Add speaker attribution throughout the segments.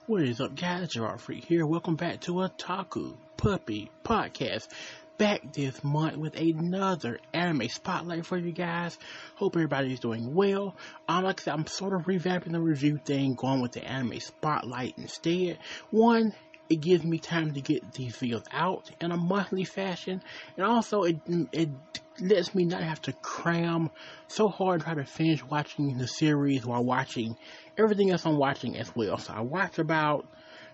Speaker 1: What is up, guys? Gerard Freak here. Welcome back to Otaku Puppy Podcast. Back this month with another anime spotlight for you guys. Hope everybody's doing well. Like I said, I'm sort of revamping the review thing, going with the anime spotlight instead. One, it gives me time to get these videos out in a monthly fashion, and also it lets me not have to cram so hard and try to finish watching the series while watching everything else I'm watching as well. So I watch about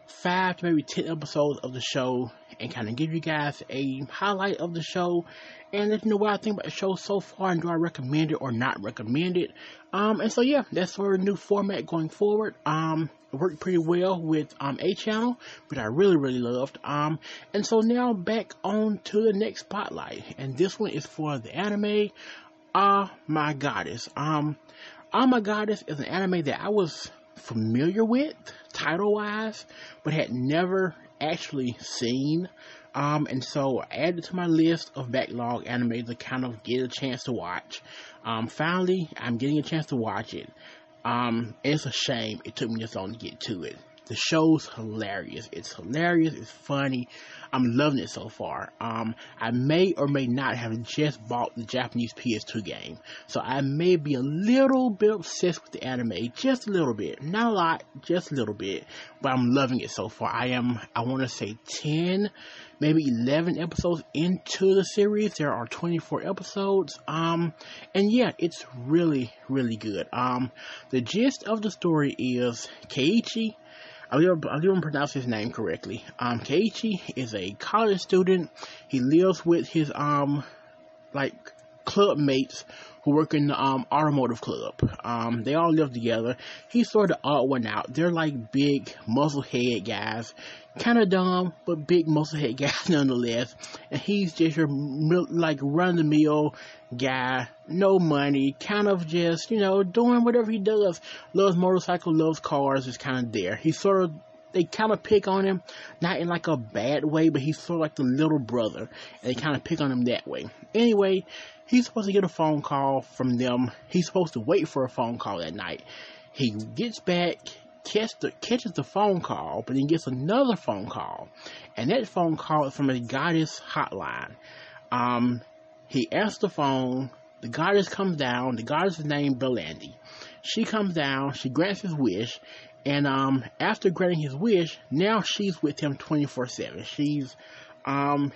Speaker 1: 5 to maybe 10 episodes of the show and kind of give you guys a highlight of the show and let you know what I think about the show so far and do I recommend it or not recommend it. And so yeah, that's sort of a new format going forward. It worked pretty well with A Channel, which I really loved. And so now back on to the next spotlight, and this one is for the anime My Goddess. My Goddess is an anime that I was familiar with title-wise, but had never actually seen. And so I added to my list of backlog anime to kind of get a chance to watch. Finally, I'm getting a chance to watch it. It's a shame it took me this long to get to it. The show's hilarious. It's hilarious. It's funny. I'm loving it so far. I may or may not have just bought the Japanese PS2 game, so I may be a little bit obsessed with the anime, just a little bit. Not a lot, just a little bit. But I'm loving it so far. I want to say 10, maybe 11 episodes into the series. There are 24 episodes. And yeah, it's really good. The gist of the story is Keiichi, I didn't pronounce his name correctly. Keiichi is a college student. He lives with his club mates who work in the automotive club. They all live together. He's sort of the odd one out. They're like big muscle head guys, kind of dumb but big muscle head guys nonetheless. And he's just your like run of the mill guy, no money, kind of just doing whatever he does. Loves motorcycles, loves cars, is kind of there. They kind of pick on him, not in like a bad way, but he's sort of like the little brother, and they kind of pick on him that way. Anyway, he's supposed to get a phone call from them. He's supposed to wait for a phone call that night. He gets back, catches the phone call, but then gets another phone call, and that phone call is from a goddess hotline. He answers the phone. The goddess comes down. The goddess is named Belandi. She comes down. She grants his wish. And after granting his wish, now she's with him 24/7.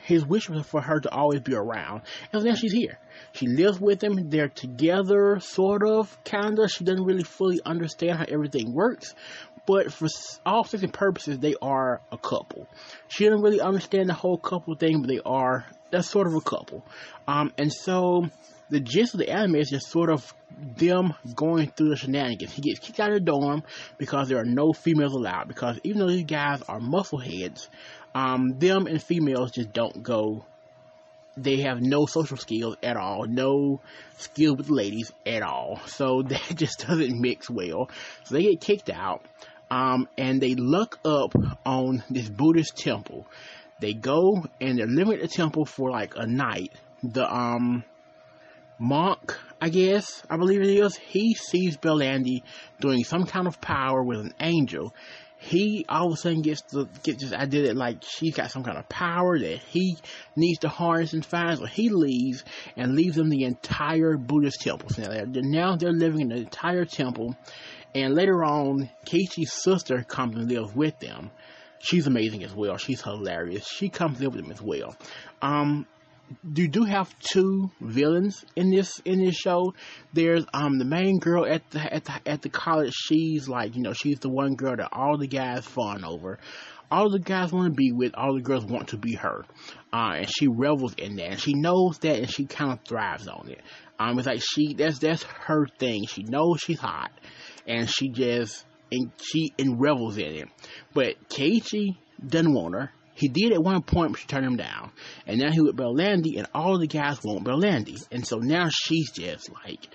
Speaker 1: His wish was for her to always be around. And now she's here. She lives with him. They're together, sort of, kind of. She doesn't really fully understand how everything works. But for all intents and purposes, they are a couple. She doesn't really understand the whole couple thing, but they're sort of a couple. And so the gist of the anime is just sort of them going through the shenanigans. He gets kicked out of the dorm because there are no females allowed. Because even though these guys are muscle heads, them and females just don't go. They have no social skills at all, no skills with ladies at all. So that just doesn't mix well. So they get kicked out, and they look up on this Buddhist temple. They go and they're living at the temple for like a night. The monk, I believe it is, he sees Belandi doing some kind of power with an angel. He all of a sudden gets this idea that like she's got some kind of power that he needs to harness and find. So he leaves and leaves them the entire Buddhist temple. So now they're living in the entire temple. And later on, Keiichi's sister comes and lives with them. She's amazing as well. She's hilarious. She comes to live with them as well. You do have 2 villains in this show. There's the main girl at the college. She's like, she's the one girl that all the guys fawn over. All the guys want to be with. All the girls want to be her. And she revels in that. And she knows that, and she kind of thrives on it. It's like that's her thing. She knows she's hot, and she revels in it. But Keiichi doesn't want her. He did at one point, but she turned him down. And now he with Belandi, and all the guys want Belandi. And so now she's just like,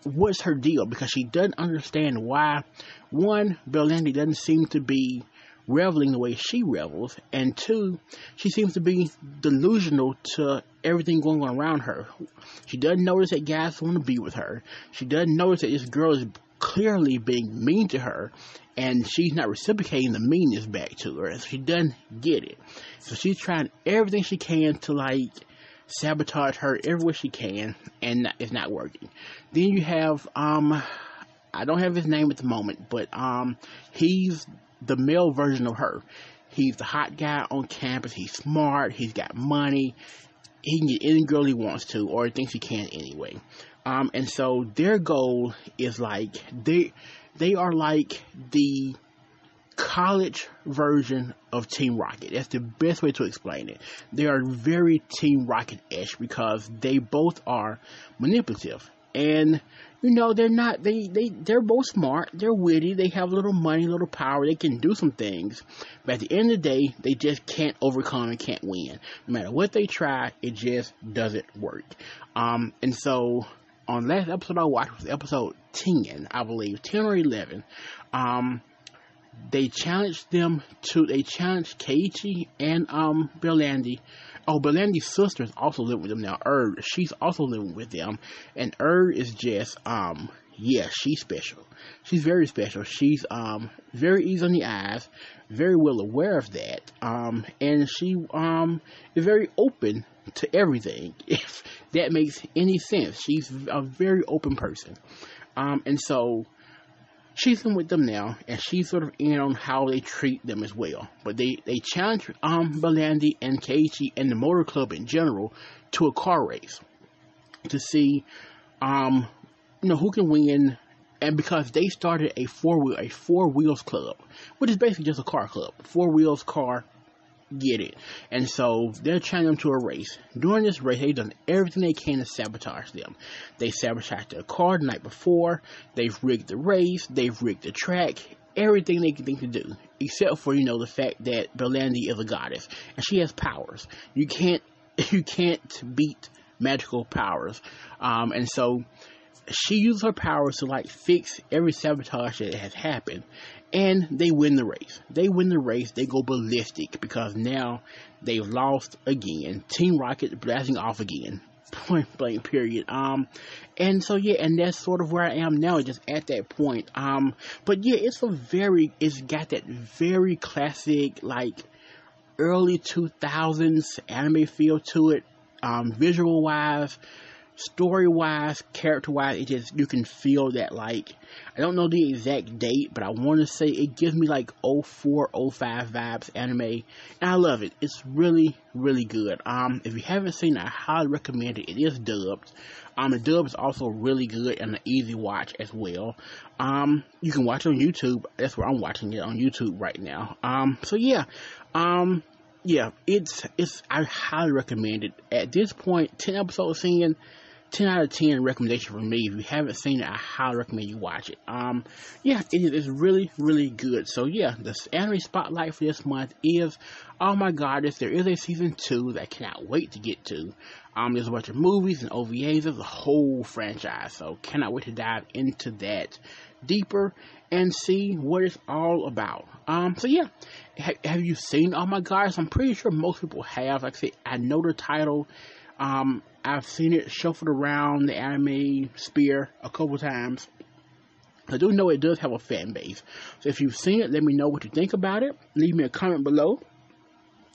Speaker 1: what's her deal? Because she doesn't understand why, one, Belandi doesn't seem to be reveling the way she revels, and 2, she seems to be delusional to everything going on around her. She doesn't notice that guys want to be with her. She doesn't notice that this girl is clearly being mean to her, and she's not reciprocating the meanness back to her. So she doesn't get it. So she's trying everything she can to like sabotage her everywhere she can, and it's not working. Then you have I don't have his name at the moment, but he's the male version of her. He's the hot guy on campus. He's smart. He's got money. He can get any girl he wants to, or he thinks he can anyway. And so their goal is like they are like the college version of Team Rocket. That's the best way to explain it. They are very Team Rocket-ish because they both are manipulative. And you know, they're both smart, they're witty, they have a little money, a little power, they can do some things, but at the end of the day, they just can't overcome and can't win. No matter what they try, it just doesn't work. And so on last episode I watched was episode 10, I believe, 10 or 11. They challenged Keiichi and Bellandi. Oh, Bellandi's sister is also living with them now. She's also living with them, and is just she's special. She's very special. She's very easy on the eyes, very well aware of that, and she is very open to everything. If that makes any sense, she's a very open person, and so she's in with them now, and she's sort of in on how they treat them as well. But they challenge Bellandi and Keiichi and the motor club in general to a car race to see who can win. And because they started a four wheels club, which is basically just a car club, 4 wheels car. Get it. And so they're challenging them to a race. During this race, they've done everything they can to sabotage them. They sabotaged their car the night before. They've rigged the race. They've rigged the track. Everything they can think to do, except for the fact that Bellandi is a goddess and she has powers. You can't beat magical powers. And so she uses her powers to like fix every sabotage that has happened. And they win the race. They go ballistic because now they've lost again. Team Rocket blasting off again. Point blank period. And so and that's sort of where I am now, just at that point. But it's got that very classic, like early 2000s anime feel to it. Visual wise, story wise, character wise, you can feel that, like, I don't know the exact date, but I want to say it gives me like 04, 05 vibes anime, and I love it. It's really, really good. If you haven't seen it, I highly recommend it. It is dubbed. The dub is also really good and an easy watch as well. You can watch it on YouTube. That's where I'm watching it, on YouTube right now. It's I highly recommend it. At this point, 10 episodes in, 10 out of 10 recommendation for me. If you haven't seen it, I highly recommend you watch it. It is really, really good. So the anime spotlight for this month is Oh My Goddess. There is a season 2 that I cannot wait to get to. There's a bunch of movies and OVAs. There's a whole franchise, so cannot wait to dive into that deeper and see what it's all about. Have you seen Oh My Goddess? I'm pretty sure most people have. Like I say, I know the title. I've seen it shuffled around the anime sphere a couple times. I do know it does have a fan base. So if you've seen it, let me know what you think about it. Leave me a comment below.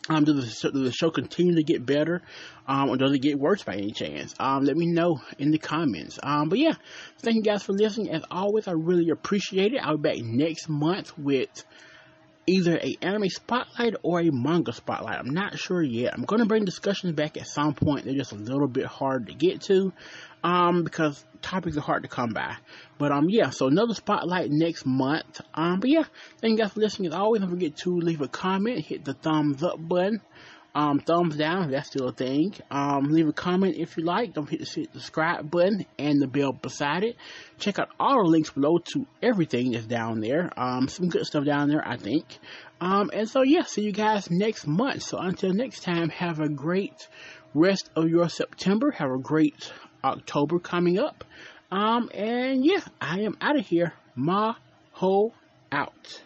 Speaker 1: Does the show continue to get better? Or does it get worse by any chance? Let me know in the comments. Thank you guys for listening. As always, I really appreciate it. I'll be back next month with either a anime spotlight or a manga spotlight. I'm not sure yet. I'm going to bring discussions back at some point. They're just a little bit hard to get to, because topics are hard to come by. But so another spotlight next month. Thank you guys for listening. As always, don't forget to leave a comment, hit the thumbs up button, thumbs down if that's still a thing. Leave a comment if you like. Don't forget to hit the subscribe button and the bell beside it. Check out all the links below to everything that's down there. Some good stuff down there, I think. See you guys next month. So until next time, have a great rest of your September. Have a great October coming up. I am out of here. Maho out.